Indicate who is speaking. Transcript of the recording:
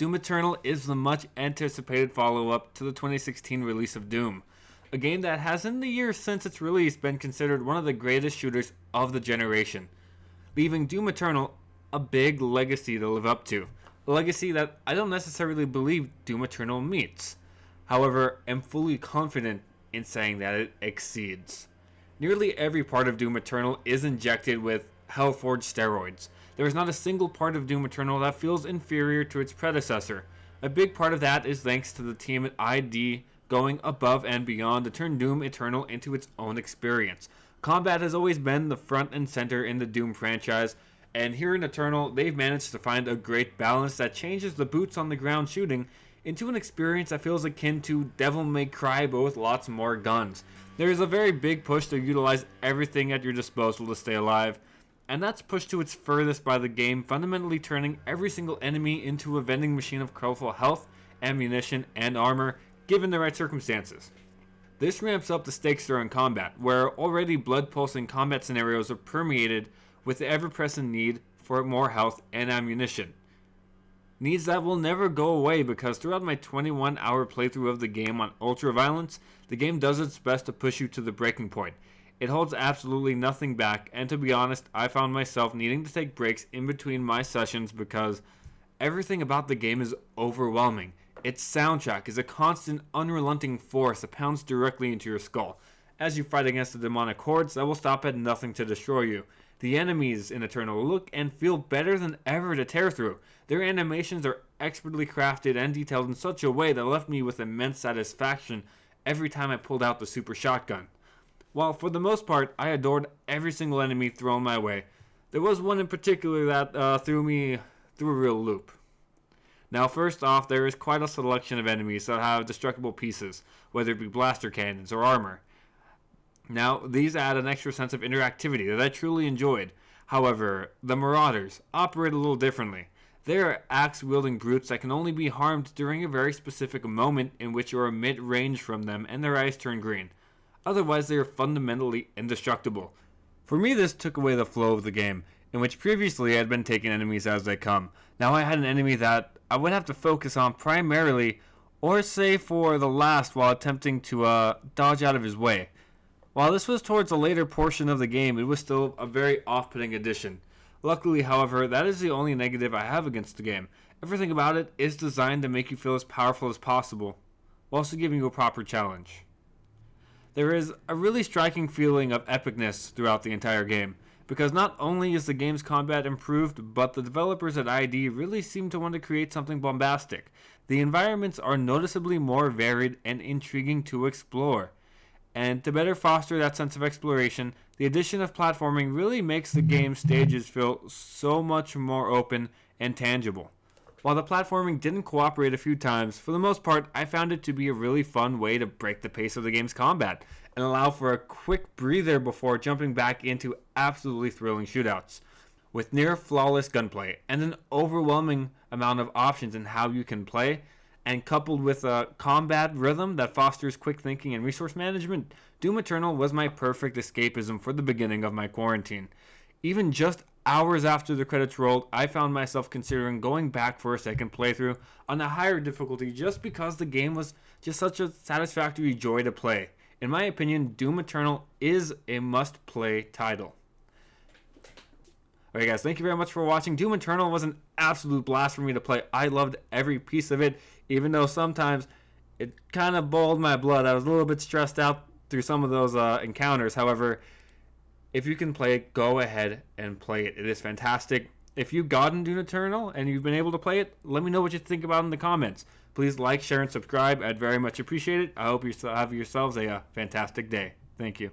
Speaker 1: Doom Eternal is the much anticipated follow-up to the 2016 release of Doom, a game that has in the years since its release been considered one of the greatest shooters of the generation, leaving Doom Eternal a big legacy to live up to, a legacy that I don't necessarily believe Doom Eternal meets. However, I'm fully confident in saying that it exceeds. Nearly every part of Doom Eternal is injected with Hellforge steroids. There is not a single part of Doom Eternal that feels inferior to its predecessor. A big part of that is thanks to the team at ID going above and beyond to turn Doom Eternal into its own experience. Combat has always been the front and center in the Doom franchise, and here in Eternal, they've managed to find a great balance that changes the boots on the ground shooting into an experience that feels akin to Devil May Cry but with lots more guns. There is a very big push to utilize everything at your disposal to stay alive, and that's pushed to its furthest by the game fundamentally turning every single enemy into a vending machine of colorful health, ammunition, and armor, given the right circumstances. This ramps up the stakes during combat, where already blood-pulsing combat scenarios are permeated with the ever-present need for more health and ammunition. Needs that will never go away because throughout my 21-hour playthrough of the game on Ultra Violence, the game does its best to push you to the breaking point. It holds absolutely nothing back, and to be honest, I found myself needing to take breaks in between my sessions because everything about the game is overwhelming. Its soundtrack is a constant, unrelenting force that pounds directly into your skull as you fight against the demonic hordes that will stop at nothing to destroy you. The enemies in Eternal look and feel better than ever to tear through. Their animations are expertly crafted and detailed in such a way that left me with immense satisfaction every time I pulled out the super shotgun. While for the most part I adored every single enemy thrown my way, there was one in particular that threw me through a real loop. Now first off, there is quite a selection of enemies that have destructible pieces, whether it be blaster cannons or armor. Now, these add an extra sense of interactivity that I truly enjoyed. However, the Marauders operate a little differently. They are axe-wielding brutes that can only be harmed during a very specific moment in which you are mid-range from them and their eyes turn green. Otherwise, they are fundamentally indestructible. For me, this took away the flow of the game, in which previously I had been taking enemies as they come. Now I had an enemy that I would have to focus on primarily, or say for the last while attempting to dodge out of his way. While this was towards a later portion of the game, it was still a very off-putting addition. Luckily, however, that is the only negative I have against the game. Everything about it is designed to make you feel as powerful as possible, while also giving you a proper challenge. There is a really striking feeling of epicness throughout the entire game, because not only is the game's combat improved, but the developers at ID really seem to want to create something bombastic. The environments are noticeably more varied and intriguing to explore. And to better foster that sense of exploration, the addition of platforming really makes the game's stages feel so much more open and tangible. While the platforming didn't cooperate a few times, for the most part, I found it to be a really fun way to break the pace of the game's combat and allow for a quick breather before jumping back into absolutely thrilling shootouts. With near flawless gunplay and an overwhelming amount of options in how you can play, and coupled with a combat rhythm that fosters quick thinking and resource management, Doom Eternal was my perfect escapism for the beginning of my quarantine. Even just hours after the credits rolled, I found myself considering going back for a second playthrough on a higher difficulty just because the game was just such a satisfactory joy to play. In my opinion, Doom Eternal is a must-play title. Alright guys, thank you very much for watching. Doom Eternal was an absolute blast for me to play. I loved every piece of it, even though sometimes it kind of boiled my blood. I was a little bit stressed out through some of those encounters. However, if you can play it, go ahead and play it. It is fantastic. If you've gotten Doom Eternal and you've been able to play it, let me know what you think about it in the comments. Please like, share, and subscribe. I'd very much appreciate it. I hope you have yourselves a fantastic day. Thank you.